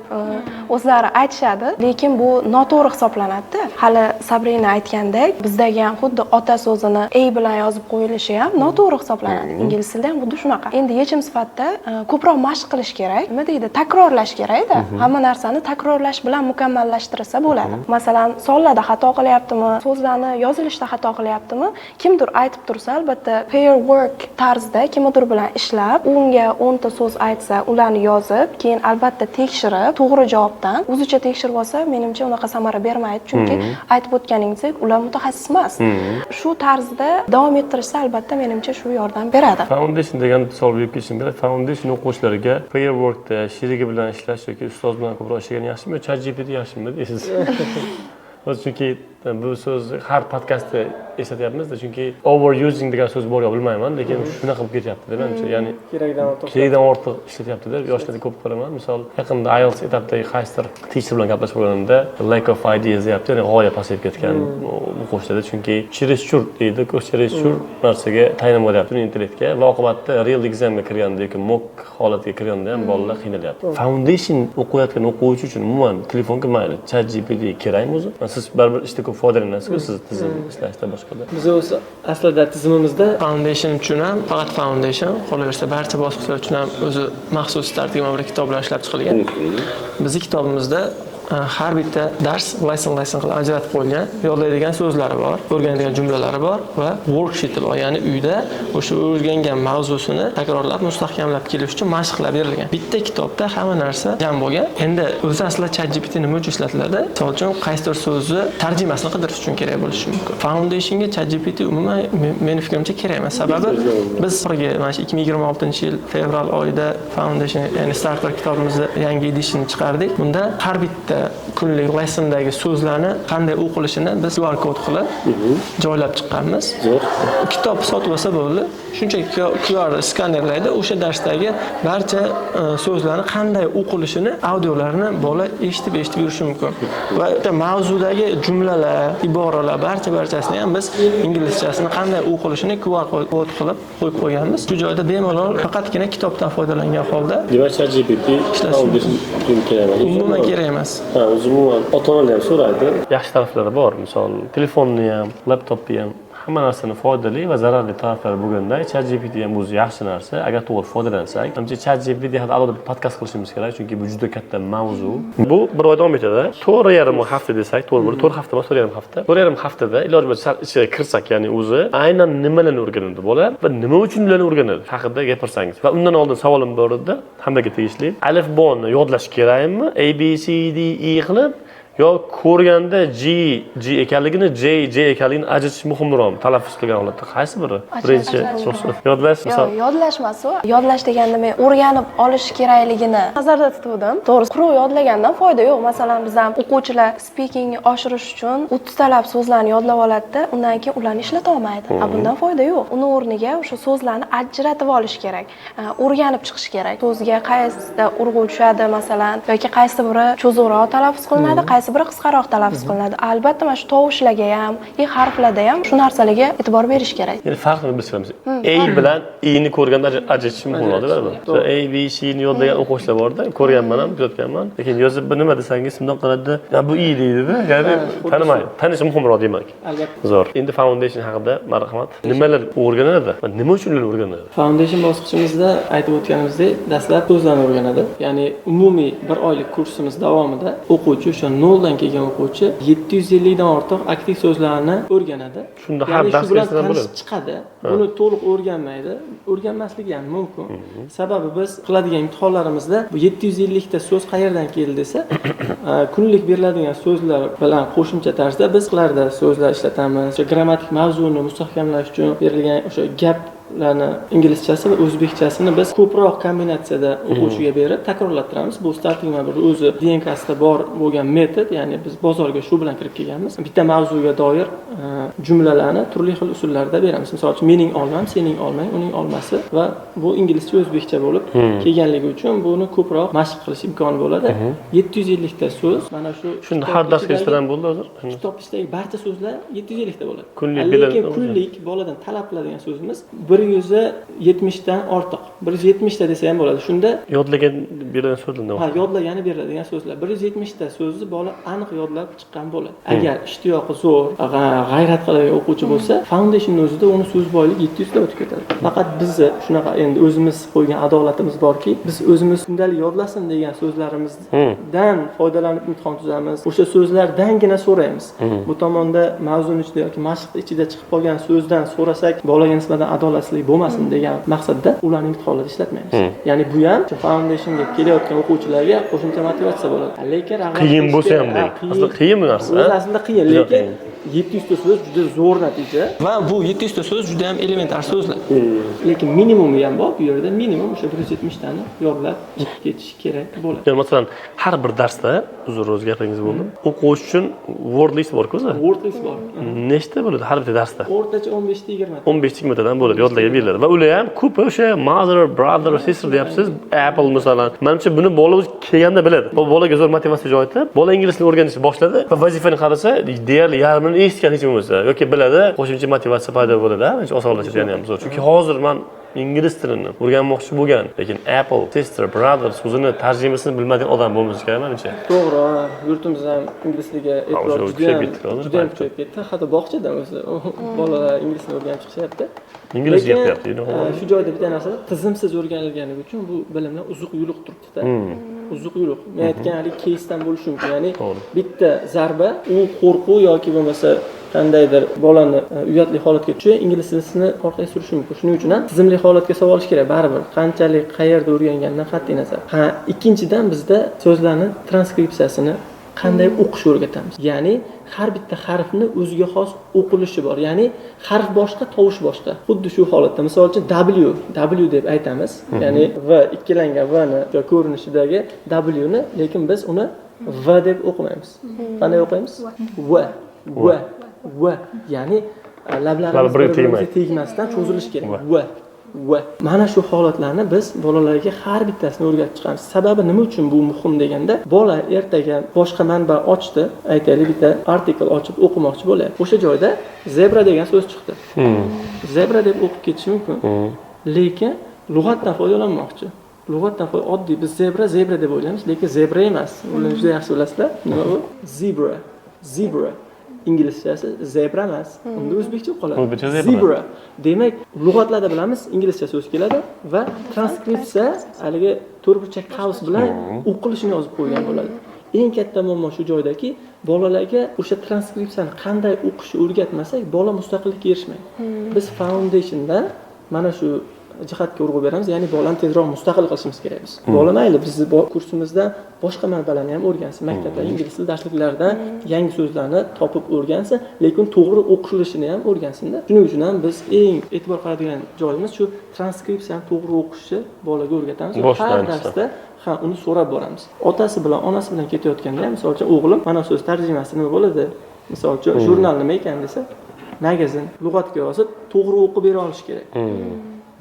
o'zlari aytishadi, lekin bu noto'g'ri hisoblanadi. Hali Sabrina aytgandek, bizdagi ham xuddi ota so'zini a bilan yozib qo'yilishi ham noto'g'ri hisoblanadi. Ingliz tilida ham xuddi shunaqa. Endi yechim sifatida ko'proq mashq qilish kerak. Nima deydi? Takrorlash kerak-da. Hamma narsani takrorlash bilan mukammallashtirsa bo'ladi. Masalan, sonlarda xato qilyaptimi, so'zlarni yozilishda xato qilyaptimi, kimdir aytib tursa, albatta pair work tarzida kimdir bilan ishlab, unga 10 ta so'z aytsa, ularni yozib, keyin albatta tekshirib, to'g'ri javobdan o'zicha tekshirib olsa, menimcha unaqa samara bermaydi, chunki aytib o'tganingizdek, ular mutaxassis emas. Shu tarzda davom ettirishsa, albatta menimcha shu yordam beradi. Foundation degan savol berib ketishim kerak. Foundation o'quvchilariga pair workda sherigi bilan ishlash yoki ustoz bilan ko'proq ishlagan yaxshimi, ChatGPT yaxshimi deysiz? Chunki bu so'z har podkastda eslatyapmiz-da, chunki overusing degan so'z bor yo bilmayman, lekin shunaqa bo'lib ketyapti menimcha. Ya'ni kerakdan ortiq ishlatyapti-da. Yoshlarda ko'p ko'raman. Misol, yaqinda IELTS etapidagi qaysidir teacher bilan gaplashib bo'lganimda lack of ideas deyapti, ya'ni g'oya pasayib ketgan o'quvchilarda, chunki чересчур deydi, чересчур narsaga tayanib qolyapti intellektga va oqibatda real examga kirganda yoki mock holatga kirganda ham bolalar qiynalyapti. Foundation o'qiyotgan o'quvchi uchun umuman telefonga mayli ChatGPT kerakmi o'zi? Siz baribir ishda ko'p foydalanasiz-ku, siz tizim ishlashda boshqada. Biz o'zi aslida tizimimizda Foundation uchun ham faqat Foundation, qolaversa barcha bosqichlar uchun ham o'zi maxsus tartibga bir kitoblar ishlab chiqilgan. Bizning kitobimizda har bitta dars lesson qilib ajratib qo'yilgan, yodlaydigan so'zlari bor, o'rganadigan jumlalari bor va worksheet bor. Ya'ni uyda o'sha o'rgangan mavzusini takrorlab, mustahkamlab kelish uchun mashqlar berilgan. Bitta kitobda hamma narsa jam bo'lgan. Endi o'zi aslida ChatGPT nima uchun ishlatiladi? Misol uchun qaysidir so'zni tarjimasini qidirish uchun kerak bo'lishi mumkin. Foundationga ChatGPT umuman meni fikrimcha kerak emas. Sababi biz mana 2026-yil fevral oyida Foundation, ya'ni Starter kitobimizni yangi edition chiqardik. Bunda har bitta kunlik lessondagi so'zlarni qanday o'qilishini biz QR kod qilib joylab chiqqanmiz. Kitob sotib olsa bo'ldi. Shunchaki QR skanerlaydi, o'sha darsdagi barcha so'zlarni qanday o'qilishini, audiolarni bola eshitib yurishi mumkin. Va mavzudagi jumlalar, iboralar barchasini ham biz inglizchasini qanday o'qilishini QR kod qilib qo'yib qo'yganmiz. Shu joyda bemalol faqatgina kitobdan foydalangan holda Demak, ChatGPT umuman kerak emas. Ha, umuman ota-onalar ham so'raydi. Yaxshi taraflari bor, misol telefonni ham, laptopni ham hamma narsani foydali va zararli taraflari bo'lganda ChatGPT ham o'zi yaxshi narsa. Agar to'g'ri foydalansak, menimcha ChatGPT haqida alohida podkast qilishimiz kerak, chunki bu juda katta mavzu. Bu bir oy davom etadi. 4,5 hafta desak, to'g'ri 4 hafta emas, 4,5 hafta. 4,5 haftada iloji bo'lsa ichiga kirsak, ya'ni o'zi aynan nimalarni o'rganadi bola va nima uchun ularni o'rganadi haqida gapirsangiz. Va undan oldin savolim bor edi, hammaga tegishli. Alifboni yodlash kerakmi? A B C D E qilib yo ko'rganda G ekanligini, J ekanligini ajratish muhimroq talaffuz qilgan holatda qaysi biri? Birinchi yodlash, misol yodlash emas u. Yodlash deganda men o'rganib olish kerakligini nazarda tutdim. To'g'ri, quruq yodlagandan foyda yo'q. Masalan, biz ham o'quvchilar speakingni oshirish uchun 30 talab so'zlarni yodlab oladi-da, undan keyin ularni ishlata olmaydi. Bundan foyda yo'q. Uni o'rniga o'sha so'zlarni ajratib olish kerak. O'rganib chiqish kerak. So'zga qaysida urg'u tushadi, masalan, yoki qaysi biri cho'ziqroq talaffuz qilinadi, qaysi biri qisqaroq talaffuz qilinadi. Albatta, mana shu tovushlarga ham, harflarga ham shu narsalarga e'tibor berish kerak. Ya'ni farqini bilib chiqamiz. A bilan E ni ko'rganda ajratish muhim bo'ladi. A B C ni yodlagan o'quvchilar borda, ko'rganman ham, kuzatganman. Lekin yozib nima desangiz, bundoq qiladi. Bu E deydi-da, ya'ni tanimaydi. Tanish muhimroq demak. Albatta. Zo'r. Endi foundation haqida marhamat. Nimalar o'rganadi va nima uchun ular o'rganadi? Foundation bosqichimizda aytib o'tganimizdek, dastlab so'zlarni o'rganadi. Ya'ni umumiy bir oylik kursimiz davomida o'quvchi o'sha 0 dan kelgan o'quvchi 750 dan ortiq aktiv so'zlarni o'rganadi. Shunda har dars kelsa bo'ladi. Chiqadi. Buni to'liq o'rganmaydi. O'rganmasligi ham mumkin. Sababi biz qiladigan imtihonlarimizda bu 750 ta so'z qayerdan keldi desa, kunlik beriladigan so'zlar bilan qo'shimcha tarzda biz qlarda so'zlar ishlatamiz. O'sha grammatik mavzuni mustahkamlash uchun berilgan o'sha gaplarni inglizchasi va o'zbekchasini biz ko'proq kombinatsiyada o'quvchiga berib takrorlattiramiz. Bu starting bir o'zi DNKsda bor bo'lgan metod, ya'ni biz bozorga shu bilan kirib kelganmiz. Bitta mavzuga doir jumlalarni turli xil usullarda beramiz. Misol uchun mening olmam, sening olmang, uning olmasi va bu inglizcha o'zbekcha bo'lib kelganligi uchun buni ko'proq mashq qilish imkoni bo'ladi. 750 ta so'z mana shu shunda har dars kelsa bo'ldi hozir. Kitob ichidagi barcha so'zlar 750 ta bo'ladi. Lekin kunlik boladan talab qiladigan so'zimiz 170 dan ortiq. 170 ta desa ham bo'ladi. Shunda yodlagan berilgan so'zlar. Ha, yodlagani beriladigan so'zlar. 170 ta so'zni bola aniq yodlab chiqqan bo'ladi. Agar ishtiyoqi zo'r, g'ayrat qiladigan o'quvchi bo'lsa, foundation o'zida uni so'z boylik 700 ta o'tib ketadi. Faqat bizni shunaqa endi o'zimiz qo'ygan adolatimiz borki, biz o'zimiz kundalik yodlasin degan so'zlarimizdan foydalanib imtihon tuzamiz. O'sha so'zlardangina so'raymiz. Bu tomonda mavzuning ichida yoki mashqning ichida chiqib qolgan so'zdan so'rasak, bolaga nisbatan adolatsizlik bo'lmasin degan maqsadda ularni imtihonlarda ishlatmaymiz. Ya'ni bu ham foundationga kelayotgan o'quvchilarga qo'shimcha motivatsiya bo'ladi. Lekin qiyin bo'lsa ham deydi. Aslida qiyin bu narsa. Aslida qiyin, lekin 700 ta so'z juda zo'r natija va bu 700 ta so'z juda ham elementar so'zlar. Lekin minimumi ham bor. Bu yerda minimum o'sha 170 tani yodlab ketish kerak bo'ladi. Ya'ni masalan, har bir darsda uzr o'z gapingiz bo'ldi. O'quvchi uchun word list bor-ku o'zi. Word list bor. Nechta bo'ladi har bir darsda? O'rtacha 15 ta 20 ta. 15-20 tadan bo'ladi, yodlagan beriladi. Va ular ham ko'p o'sha mother, brother, sister deyapsiz. Apple masalan. Menimcha buni bola o'zi kelganda biladi. Bu bolaga zo'r motivatsiya jo'yatib, bola ingliz tilini o'rganishni boshladi va vazifani qarasa, deyarli yarmini eshitgan hech bo'lmasa yoki biladi, qo'shimcha motivatsiya paydo bo'ladi. Menimcha osonlashadi ham zo'r. Chunki hozir men ingliz tilini o'rganmoqchi bo'lgan, lekin Apple, sister, brother so'zini tarjimasini bilmagan odam bo'lmasa kerak menimcha. To'g'ri, yurtimizda ham inglizligiga e'tibor juda ham kuchayib ketdi. Hatto bog'chada o'zi bolalar ingliz tilini o'rganib chiqishyapti. Ingliz gapyapti. Shu joyda bitta narsa, tizimsiz o'rganilgani uchun bu bilimlar uzuq-yuluq turibdi-da. Uzuq-yuluq. Men aytgan hali keysdan bo'lishi mumkin. Ya'ni bitta zarba u qo'rquv yoki bo'lmasa qandaydir bolani uyatli holatga tushishi ingliz tilini orqaga surishi mumkin. Shuning uchun ham tizimli holatga savol olish kerak baribir. Qanchalik qayerda o'rgangandan qat'iy nazar. Ikkinchidan bizda so'zlarni transkripsiyasini qanday o'qish o'rgatamiz. Ya'ni har bitta harfni o'ziga xos o'qilishi bor. Ya'ni harf boshqa, tovush boshqa. Xuddi shu holatda, misol uchun W deb aytamiz. Ya'ni V ikkilangan V ni ko'rinishidagi W ni, lekin biz uni va deb o'qimaymiz. Qanday o'qiymiz? Va. Ya'ni lablarimiz bir-biriga tegmasdan cho'zilishi kerak. Va. Mana shu holatlarni biz bolalarga har bittasini o'rgatib chiqamiz. Sababi nima uchun bu muhim deganda, bola ertaga boshqa manba ochdi, aytaylik bitta artikl ochib o'qimoqchi bo'lyapti. O'sha joyda zebra degan so'z chiqdi. Zebra deb o'qib ketishi mumkin. Lekin lug'atdan foydalanmoqchi. Lug'atdan oddiy biz zebra deb o'ylaymiz, lekin zebra emas. Uni juda yaxshi bilasizlar. Nima bu? Zebra. Inglizchasi zebra emas. Unda o'zbekcha qoladi. O'zbekcha Zebra. Demak, lug'atlarda bilamiz, inglizcha so'z keladi va transkripsiya haligi to'rtburchak qavs bilan o'qilishini yozib qo'ygan bo'ladi. Eng katta muammo shu joydaki, bolalarga o'sha transkripsiyani qanday o'qishni o'rgatmasak, bola mustaqillikka erishmaydi. Biz foundationda mana shu jihatga urg'u beramiz, ya'ni bolani tezroq mustaqil qilishimiz kerak biz. Bola mayli bizni kursimizda boshqa manbalarni ham o'rgansin, maktabda ingliz tili darsliklaridan yangi so'zlarni topib o'rgansin, lekin to'g'ri o'qilishini ham o'rgansin-da. Shuning uchun ham biz eng e'tibor qiladigan joyimiz shu transkripsiyani to'g'ri o'qishni bolaga o'rgatamiz. Har darsda uni so'rab boramiz. Otasi bilan, onasi bilan ketayotganda ham, misol uchun o'g'lim, mana so'z tarjimasi nima bo'ladi? Misol uchun jurnal nima ekan desa, magazin lug'atga yozib, to'g'ri o'qib bera olish kerak.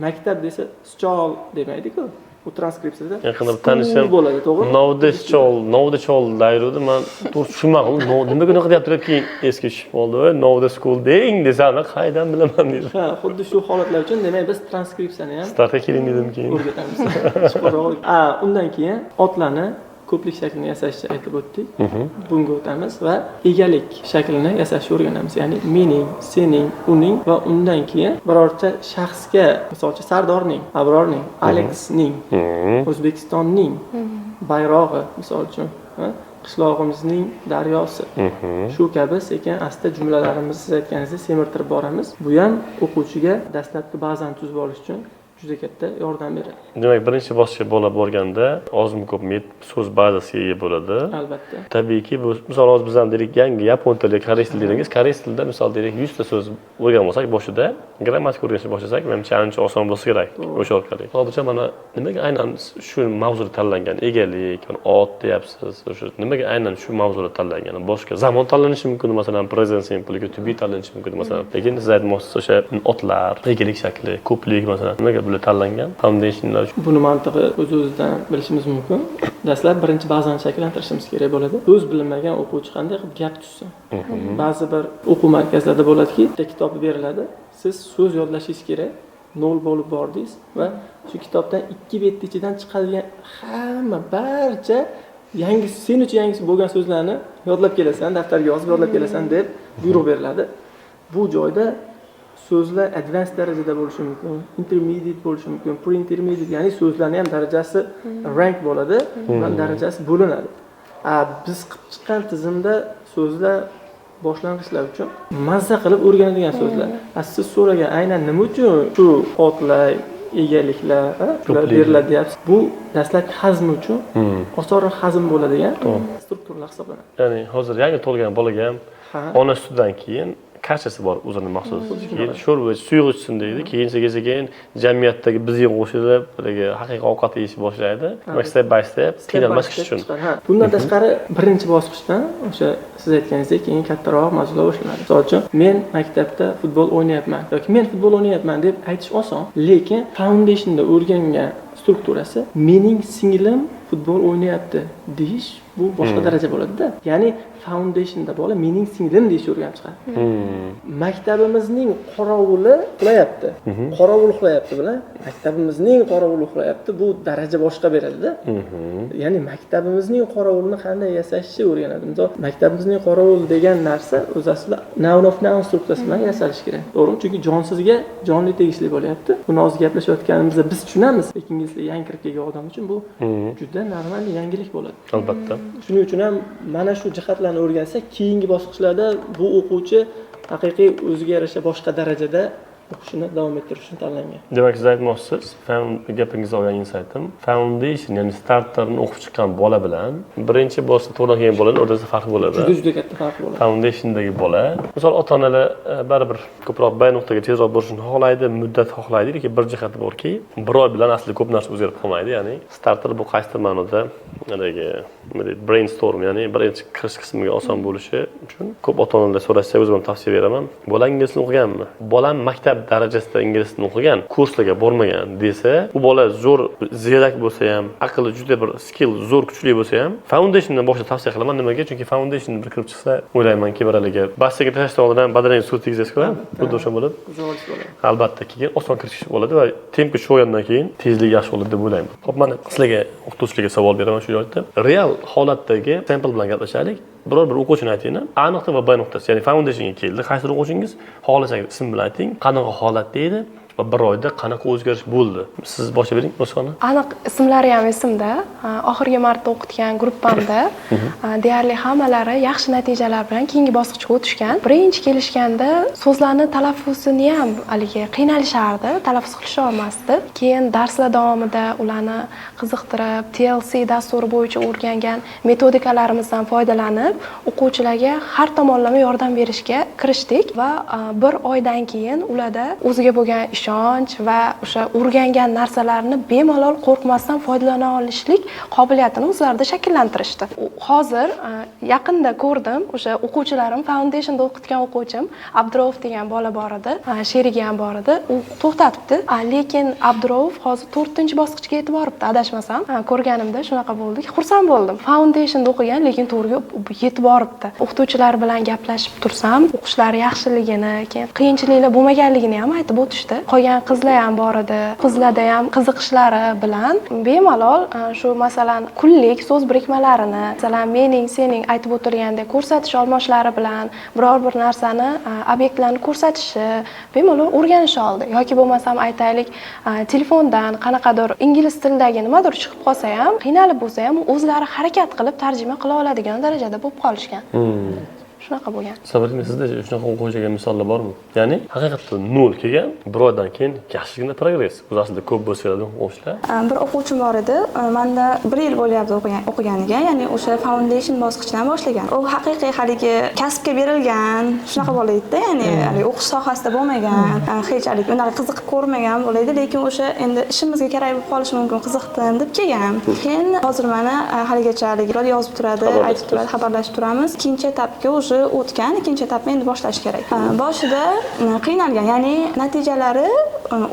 Maktab desa stol demaydi-ku. Bu transkripsiyada yaqinda tanishim bo'ladi, to'g'ri? Novda chol dayruda men to'g'ri tushunmadim. Nimaga unaqa deyapti deb keyin esga tushib qoldi. Novda school deng desam, qaydan bilaman deydi. Xuddi shu holatlar uchun demak biz transkripsiyani ham startga keling dedim keyin. O'rgatamiz. Undan keyin otlarni ko'plik shaklini yasashni aytib o'tdik. Bunga o'tamiz va egalik shaklini yasashni o'rganamiz. Ya'ni mening, sening, uning va undan keyin birorta shaxsga, masalan, Sardorning, Abrorning, Alexning, O'zbekistonning bayrog'i, misol uchun, qishlog'imizning daryosi. Shu kabi sekin asta jumlalarimizni siz aytganingizdek semirtirib boramiz. Bu ham o'quvchiga dastlabki bazani tuzib olish uchun juda katta yordam beradi. Demak, birinchi bosqichga bola borganda ozmi ko'pmi so'z bazasiga ega bo'ladi. Albatta. Tabiiyki, bu misol hozir biz ham dedik, yangi yapon tili, koreys tili dedingiz. Koreys tilida misol dedik 100 ta so'z o'rganmasak boshida, grammatika o'rganishni boshlasak, menimcha ancha oson bo'lsa kerak. O'sha orqali. Hozircha mana nimaga aynan shu mavzuda tanlangan? Egalik, ot deyapsiz. O'sha nimaga aynan shu mavzuda tanlangan? Boshqa zamon tanlanishi mumkin, masalan, present simple yoki to be tanlanishi mumkin, masalan. Lekin siz aytmoqchisiz, o'sha otlar, egalik shakli, ko'plik, masalan, nimaga tanlangan foundationlar uchun? Buni mantig'i o'z-o'zidan bilishimiz mumkin. Dastlab birinchi bazani shakllantirishimiz kerak bo'ladi. So'z bilmagan o'quvchi qanday qilib gap tuzsin? Ba'zi bir o'quv markazlarida bo'ladiki, bitta kitob beriladi. Siz so'z yodlashingiz kerak. 0 bo'lib bordingiz va shu kitobdan 2 bet ichidan chiqadigan hamma barcha yangi sen uchun yangisi bo'lgan so'zlarni yodlab kelasan, daftarga yozib yodlab kelasan deb buyruq beriladi. Bu joyda so'zlar advanced darajada bo'lishi mumkin, intermediate bo'lishi mumkin, pre-intermediate, ya'ni so'zlarning ham darajasi rank bo'ladi va darajasi bo'linadi. Biz qilib chiqqan tizimda so'zlar boshlang'ichlar uchun mazza qilib o'rganadigan so'zlar. Siz so'ragan aynan nima uchun shu otlar, egaliklar, shular beriladi deyapsiz. Bu dastlabki hazm uchun osonroq hazm bo'ladigan strukturlar hisoblanadi. Ya'ni hozir yangi tug'ilgan bolaga ham ona sutidan keyin kachasi bor o'zini maxsus. Keyin sho'rva suyuq ichsin deydi. Keyin sekin jamiyatdagi bizga qo'shilib, haqiqiy ovqat yeyishni boshlaydi. Step by step qiynalmaslik uchun. Bundan tashqari birinchi bosqichdan o'sha siz aytganingizdek keyin kattaroq mavzular boshlanadi. Misol uchun, men maktabda futbol o'ynayapman yoki men futbol o'ynayapman deb aytish oson, lekin foundationda o'rgangan strukturasi mening singlim futbol o'ynayapti deyish bu boshqa daraja bo'ladi-da. Ya'ni foundationda bola mening singlim deyish o'rganib chiqadi. Maktabimizning qorovuli uxlayapti. Qorovul uxlayapti bilan maktabimizning qorovuli uxlayapti. Bu daraja boshqa beradi-da. Ya'ni maktabimizning qorovulini qanday yasashni o'rganadi. Misol maktabimizning qorovul degan narsa o'z aslida noun of noun strukturasi bilan yasalishi kerak. To'g'rimi? Chunki jonsizga jonli tegishli bo'lyapti. Buni hozir gaplashayotganimizda biz tushunamiz, lekin inglizda yangi kirib kelgan odam uchun bu juda normal yangilik bo'ladi. Albatta. Shuning uchun ham mana shu jihatlarni o'rgansa, keyingi bosqichlarda bu o'quvchi haqiqiy o'ziga yarasha boshqa darajada o'qishini davom ettirishni tanlagan. Demak, siz aytmoqchisiz, gapingizga olgan insightim, foundation, ya'ni starterni o'qib chiqqan bola bilan birinchi bosqich to'g'ri kelgan bolani o'rtasida farq bo'ladi. Juda katta farq bo'ladi. Foundationdagi bola, misol ota-onalar baribir ko'proq B nuqtaga tezroq borishni xohlaydi, muddat xohlaydi, lekin bir jihati borki, bir oy bilan asli ko'p narsa o'zgarib qolmaydi. Ya'ni starter bu qaysidir ma'noda brainstorm, ya'ni birinchi kirish qismiga oson bo'lishi uchun ko'p ota-onalar so'rashsa o'zim ham tavsiya beraman. Bola ingliz tilini o'qiganmi? Bolam maktab darajasida ingliz tilini o'qigan, kurslarga bormagan desa, u bola zo'r ziyrak bo'lsa ham, aqli juda bir skill zo'r kuchli bo'lsa ham, foundationdan boshlab tavsiya qilaman. Nimaga? Chunki foundation bir kirib chiqsa, o'ylaymanki, bir haliga bastaga tashlashdan oldin ham badaniga suv tegizasiz-ku, xuddi o'sha bo'lib. Albatta, keyin oson kirish bo'ladi va tempga tushgandan keyin tezlik yaxshi bo'ladi deb o'ylayman. Xo'p, mana sizlarga o'qituvchilarga savol beraman shu joyda. Real holatdagi sample bilan gaplashaylik. Biror bir o'quvchini aytinglar. A nuqta va B nuqtasi, ya'ni foundationga keldi. Qaysi o'quvchingiz? Xohlasangiz ism bilan ayting. Qanaqa holatda edi? Va bir oyda qanaqa o'zgarish bo'ldi? Siz boshlab bering, O'sona. Aniq ismlari ham esimda. Oxirgi marta o'qitgan gruppamda deyarli hammalari yaxshi natijalar bilan keyingi bosqichga o'tishgan. Birinchi kelishganda so'zlarni talaffuzini ham haligi qiynalishardi, talaffuz qilisha olmasdi. Keyin darslar davomida ularni qiziqtirib, TLC dasturi bo'yicha o'rgangan metodikalarimizdan foydalanib, o'quvchilarga har tomonlama yordam berishga kirishdik va bir oydan keyin ularda o'ziga bo'lgan ishonch va o'sha o'rgangan narsalarni bemalol qo'rqmasdan foydalana olishlik qobiliyatini o'zlarida shakllantirishdi. Hozir yaqinda ko'rdim, o'sha o'quvchilarim, foundationda o'qitgan o'quvchim Abdurov degan bola bor edi, sherigi ham bor edi. U to'xtatibdi, lekin Abdurov hozir 4-bosqichga yetib boribdi, adashmasam. Ko'rganimda shunaqa bo'ldi, xursand bo'ldim. Foundationda o'qigan, lekin to'g'riga yetib boribdi. O'qituvchilar bilan gaplashib tursam, o'qishlari yaxshiligini, keyin qiyinchiliklar bo'lmaganligini ham aytib o'tishdi. Qolgan qizlar ham bor edi. Qizlarda ham qiziqishlari bilan bemalol shu masalan kunlik so'z birikmalarini, masalan mening, sening aytib o'tirgandek ko'rsatish olmoshlari bilan biror bir narsani, obyektlarni ko'rsatishi bemalol o'rganisha oldi. Yoki bo'lmasam aytaylik, telefondan qanaqadir ingliz tilidagi nimadir chiqib qolsa ham, qiynalib bo'lsa ham o'zlari harakat qilib tarjima qila oladigan darajada bo'lib qolishgan. Shunaqa bo'lgan. Sabrina, sizda shunaqa o'quvchiga misollar bormi? Ya'ni haqiqatdan 0 kelgan, bir oydan keyin yaxshigina progress. Bu aslida ko'p bo'lsa kerak o'quvchilar. Bir o'quvchim bor edi. Menda 1 yil bo'lyapti o'qiganiga, ya'ni o'sha foundation bosqichidan boshlagan. U haqiqiy haligi kasbga berilgan, shunaqa bola edi-da, ya'ni haligi o'qish sohasida bo'lmagan, hech haligi unaqa qiziqib ko'rmagan bola edi, lekin o'sha endi ishimizga kerak bo'lib qolishi mumkin, qiziqdim deb kelgan. Keyin hozir mana haligacha haligi yozib turadi, aytib turadi, xabarlashib turamiz. Ikkinchi etapga o'tgan, ikkinchi etapni endi boshlash kerak. Boshida qiynalgan, ya'ni natijalari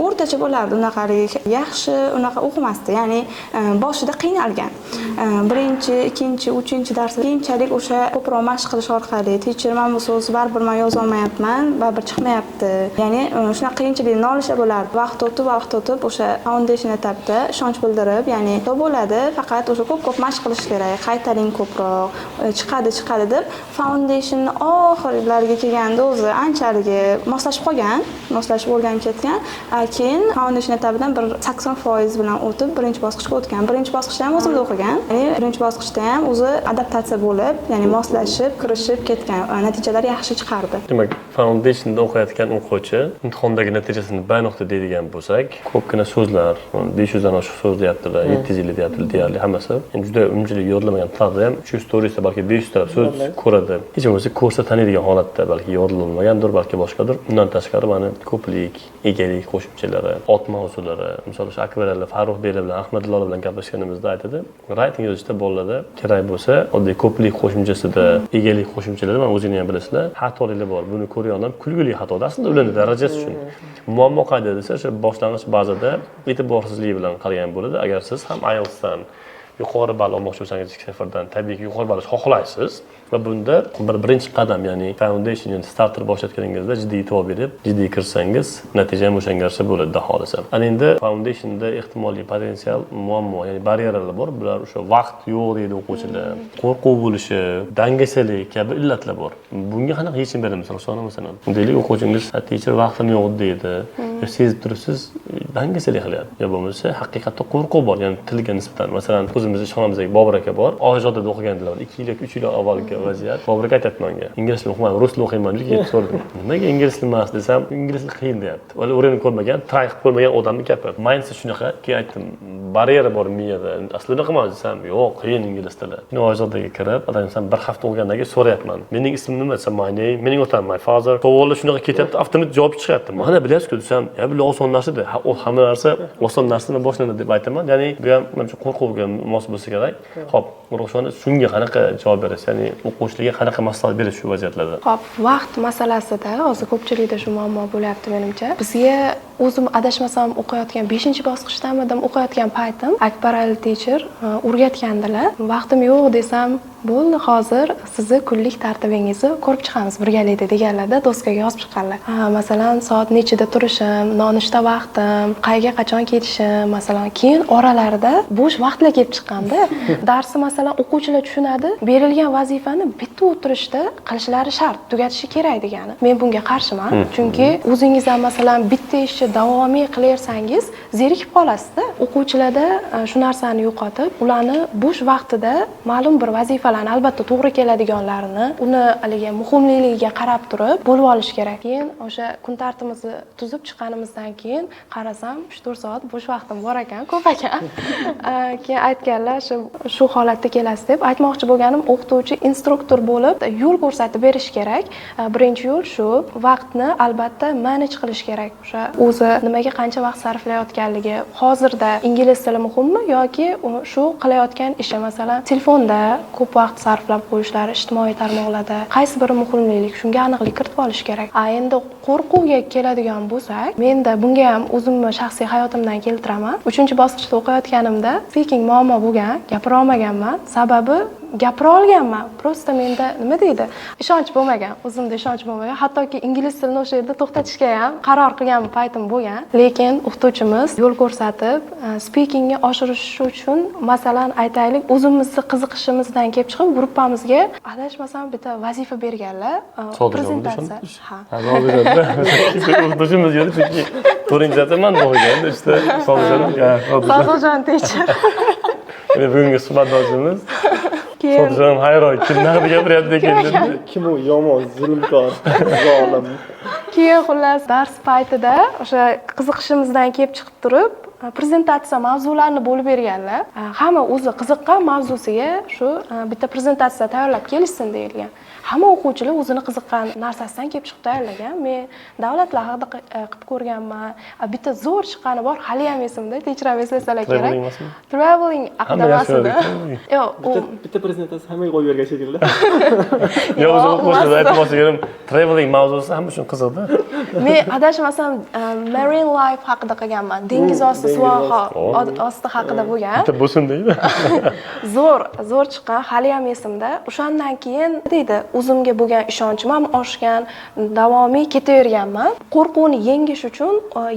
o'rtacha bo'lardi, unaqa yaxshi unaqa o'qimasdi. Ya'ni boshida qiynalgan. Birinchi, ikkinchi, uchinchi darsda keyinchalik o'sha ko'proq mashq qilish orqali teacher men bu so'zni baribir men yoza olmayapman, baribir chiqmayapti. Ya'ni shunaqa qiyinchilikni olishlar bo'lardi. Vaqt o'tib o'sha foundation etapida ishonch bildirib, ya'ni bo'ladi, faqat o'sha ko'p mashq qilish kerak, qaytaring ko'proq, chiqadi deb foundation oxirlariga kelganda o'zi anchalik moslashib qolgan, moslashib o'rganib ketgan. Keyin foundation etabidan bir 80% bilan o'tib birinchi bosqichga o'tgan. Birinchi bosqichda ham o'zimda o'qigan. Ya'ni birinchi bosqichda ham o'zi adaptatsiya bo'lib, ya'ni moslashib, kirishib ketgan. Natijalar yaxshi chiqardi. Demak, foundationda o'qiyotgan o'quvchi imtihondagi natijasini B nuqta deydigan bo'lsak, ko'pgina so'zlar, 500 dan oshiq so'z deyaptilar, 700 deyaptilar deyarli hammasi. Juda unchalik yo'lamagan taqdirda ham 300 to'g'risida balki 500 ta so'z ko'radi. Hech bo'lmasa ko'rsa taniydigan holatda, balki yorilmagandir, balki boshqadir. Undan tashqari mana ko'plik, egalik qo'shimchalari, ot mavzulari, misol uchun Akbarali, Farruh Beylar bilan, Ahmadullo bilan gaplashganimizda aytadi, writing yozishda bolalarda kerak bo'lsa, oddiy ko'plik qo'shimchasida, egalik qo'shimchalari, mana o'zingiz ham bilasizlar, xatoliklar bor. Buni ko'rganlar kulgili xato. Aslında ularning darajasi uchun. Muammo qayda desa, o'sha boshlang'ich bazada e'tiborsizlik bilan qaragan bo'ladi. Agar siz ham IELTSdan yuqori ball olmoqchi bo'lsangiz, 2 safardan tabiiyki yuqori ball xohlaysiz va bunda birinchi qadam, ya'ni foundation, ya'ni starter boshlatganingizda jiddiy e'tibor berib, jiddiy kirsangiz, natija ham o'shanga bo'ladi xohlasa. Ana endi foundationda ehtimoliy potensial muammo, ya'ni baryerlar bor. Bular o'sha vaqt yo'q deydi o'quvchilar, qo'rquv bo'lishi, dangasalik kabi illatlar bor. Bunga qanaqa yechim beramiz? Masalan, deylik o'quvchingiz teacher vaqtim yo'q deydi. sezib turibsiz dangasalik qilyapti yo bo'lmasa haqiqatda qo'rquv bor ya'ni tilga nisbatan masalan o'zimizni ishxonamizdagi Bobur aka bor Oqshodada o'qigandilar 2 yil yoki 3 yil avvalgi vaziyat Bobur aka aytyapti menga ingliz tilini o'qimadim rus tilini o'qiyman deb so'radim nimaga ingliz tili emas desam ingliz tili qiyin deyapti hali o'rganib ko'rmagan try qilib ko'rmagan odamni gapi mindset shunaqa keyin aytdim baryera bor miyada aslida unaqa emas desam yo'q qiyin ingliz tili Oqshodaga kirib adamsan bir hafta o'qigandan keyin so'rayapman mening ismim nima desam my name mening otam my father savollar shunaqa ketyapti avtomatik javob chiqyapti mana bilasizku desam bular oson narsa-da hamma narsa oson narsadan boshlanadi deb aytaman ya'ni bu ham menimcha qo'rquvga mos bo'lsa kerak ho'p Nurxona shunga qanaqa javob berasiz ya'ni o'quvchilarga qanaqa maslahat berasiz shu vaziyatlarda Xo'p, vaqt masalasida hozir ko'pchilikda shu muammo bo'lyapti menimcha. Bizga o'zim adashmasam o'qiyotgan 5-bosqichdamidim o'qiyotgan paytim Akbar Ali teacher o'rgatgandilar. Vaqtim yo'q desam, bo'ldi hozir sizni kunlik tartibingizni ko'rib chiqamiz birgalikda deganlarda doskaga yozib chiqqanlar. Masalan, soat nechida turishim, nonushta vaqtim, qayerga qachon ketishim, masalan, keyin oralarida bo'sh vaqtlar kelib chiqqanda, darsni masalan o'quvchilar tushunadi, berilgan vazifani bitta o'tirishda qilishlari shart, tugatishi kerak degani. Men bunga qarshiman, chunki o'zingiz ham masalan bitta ishni davomiy qilersangiz, zerikib qolasizda. O'quvchilarda shu narsani yo'qotib, ularni bo'sh vaqtida ma'lum bir vazifalarni albatta to'g'ri keladiganlarini, uni haligi muhimligiga qarab turib bo'lib olish kerak. Keyin o'sha kun tartibimizni tuzib chiqqanimizdan keyin qarasam 3-4 soat bo'sh vaqtim bor ekan, ko'p ekan. Keyin aytganlar shu holatda kelasiz deb aytmoqchi bo'lganim, o'qituvchi instruktor bo'lib yo'l ko'rsatib berish kerak. Birinchi yo'l shu, vaqtni albatta manage qilish kerak. O'sha o'zi nimaga qancha vaqt sarflayotganligi, hozirda ingliz tili muhimmi yoki shu qilayotgan ishi masalan telefonda ko'p vaqt sarflab qo'yishlari, ijtimoiy tarmoqlarda qaysi biri muhimlik, shunga aniqlik kiritib olish kerak. Endi qo'rquvga keladigan bo'lsak, menda bunga ham o'zimni shaxsiy hayotimdan keltiraman. 3-bosqichda o'qiyotganimda speaking muammo bo'lgan, gapira olmaganman. Sababi gapira olganman, prosta menda nima deydi? Ishonch bo'lmagan, o'zimda ishonch bo'lmagan. Hattoki ingliz tilini o'sha yerda to'xtatishga ham qaror qilgan paytim bo'lgan. Lekin o'qituvchimiz yo'l ko'rsatib, speakingni oshirish uchun masalan aytaylik, o'zimizni qiziqishimizdan kelib chiqib, gruppamizga adashmasam bitta vazifa berganlar. Prezentatsiya. Ha. O'qituvchimiz yo'q chunki 4-man o'qigan, işte Sodiqjon teacher. Bugungi suhbatdoshimiz Keyin Sodiqjon hayron, kim naqdi gapiryapti ekan dedi. Kim u yomon, zulmkor, zolim. Keyin xullas dars paytida o'sha qiziqishimizdan kelib chiqib turib, prezentatsiya mavzularini bo'lib berganlar. Hamma o'zi qiziqqan mavzusiga shu bitta prezentatsiya tayyorlab kelishsin deyilgan. Hamma o'quvchilar o'zini qiziqqan narsasidan kelib chiqib tayyorlagan. Men davlatlar haqida qilib ko'rganman. Bitta zo'r chiqqani bor, hali ham esimda, techiram eslasalar kerak. Traveling haqida emasdi. Yo'q, bitta prezentatsiya hammaga qo'yib bergan shekilli. Yo'q, o'zi o'quvchilar aytmoqchiganim traveling mavzusi ham uchun qiziqdi. Men adashmasam marine life haqida qilganman. Dengiz osti suvoqi osti haqida bo'lgan. Bitta bo'lsin deydi. Zo'r chiqqan, hali ham esimda. O'shandan keyin deydi, o'zimga bo'lgan ishonchim ham oshgan, davomiy ketaverganman. Qo'rquvni yengish uchun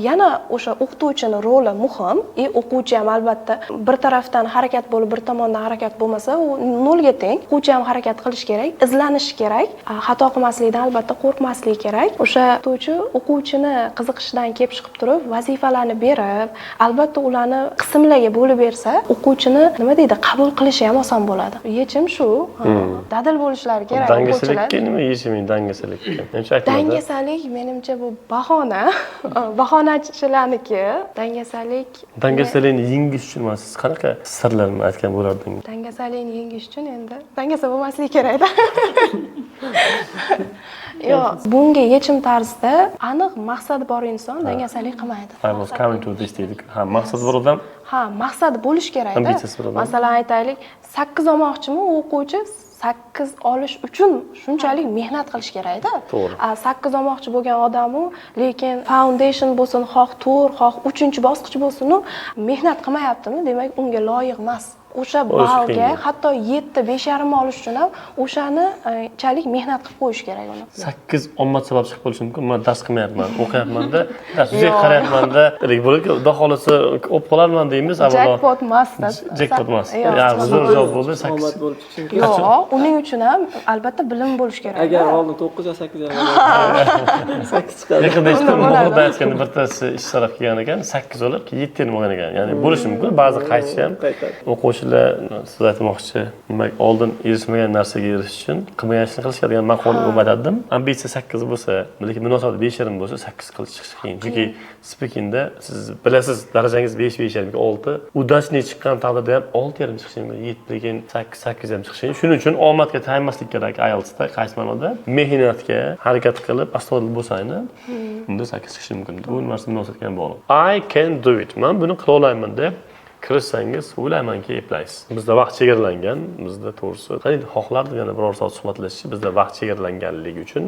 yana o'sha o'qituvchini roli muhim. O'quvchi ham albatta bir tarafdan harakat bo'lib, bir tomondan harakat bo'lmasa, u nolga teng. O'quvchi ham harakat qilish kerak, izlanish kerak, xato qilmaslikdan albatta qo'rqmaslik kerak. O'sha o'qituvchi o'quvchini qiziqishidan kelib chiqib turib, vazifalarni berib, albatta ularni qismlarga bo'lib bersa, o'quvchini nima deydi, qabul qilishi ham oson bo'ladi. Yechim shu, dadil bo'lishlari kerak. Dangasalikka nima yechiming dangasalikka? Menimcha aytmadi. Dangasalik menimcha bu bahona. Bahonachilarniki. Dangasalikni yengish uchun siz qanaqa sirlarni aytgan bo'lardingiz? Dangasalikni yengish uchun endi dangasa bo'lmasligi kerak-da. Yo'q, bunga yechim tarzida aniq maqsadi bor inson dangasalik qilmaydi. I was coming to this deydi. Ha, maqsad bor odam. Ha, maqsadi bo'lish kerak-da. Masalan aytaylik, 8 olmoqchimi o'quvchi 8 olish uchun shunchalik mehnat qilish kerak-da. 8 olmoqchi bo'lgan odam u, lekin foundation bo'lsin, xoh 4, xoh 3-bosqich bo'lsin, u mehnat qilmayaptimi? Demak, unga loyiq emas. o'sha ballga hatto 7-5,5 olish uchun ham o'shanchalik mehnat qilib qo'yish kerak uni. 8 omad sabab chiqib qolishi mumkin. Men dars qilmayapman, o'qiyapman-da, darsga qarayapman-da, bo'lib xudo xolasa o'qib qolarman deymiz, avvalo. Jackpot emasda. Jackpot emas. Ya, zo'r javob bo'ldi. 8. Omad bo'lib chiqishi mumkin. Yo'q, uning uchun ham albatta bilim bo'lish kerak. Agar oldin 9 yo 8 yo 8 chiqadi. Yaqinda eshitdim, muhibba aytganda bittasi ish sarf kelgan ekan, 8 olib, 7 nima olgan ekan. Ya'ni bo'lishi mumkin, ba'zi qaytishi ham. O'quvchilar siz aytmoqchi, demak, oldin erishmagan narsaga erishish uchun qilmagan ishni qilish degan maqol o'rgatdim. Ambitsiya 8 bo'lsa, lekin munosabat 5,5 bo'lsa, 8 qilish chiqish qiyin. Chunki speakingda siz bilasiz, darajangiz 5,5, 6. Udachniy chiqqan taqdirda ham 6,5 chiqishi mumkin, 7, lekin 8 ham chiqishi. Shuning uchun omadga tayinmaslik kerak IELTSda, qaysi ma'noda? Mehnatga harakat qilib, astoydil bo'lsangni, unda 8 chiqishi mumkin. Bu narsa munosabatga ham bog'liq. I can do it. Men buni qila olaman deb kirishsangiz, o'ylaymanki eplaysiz. Bizda vaqt chegaralangan, bizda to'g'risi, qanday xohlardik yana biror soat suhbatlashishni, bizda vaqt chegaralanganligi uchun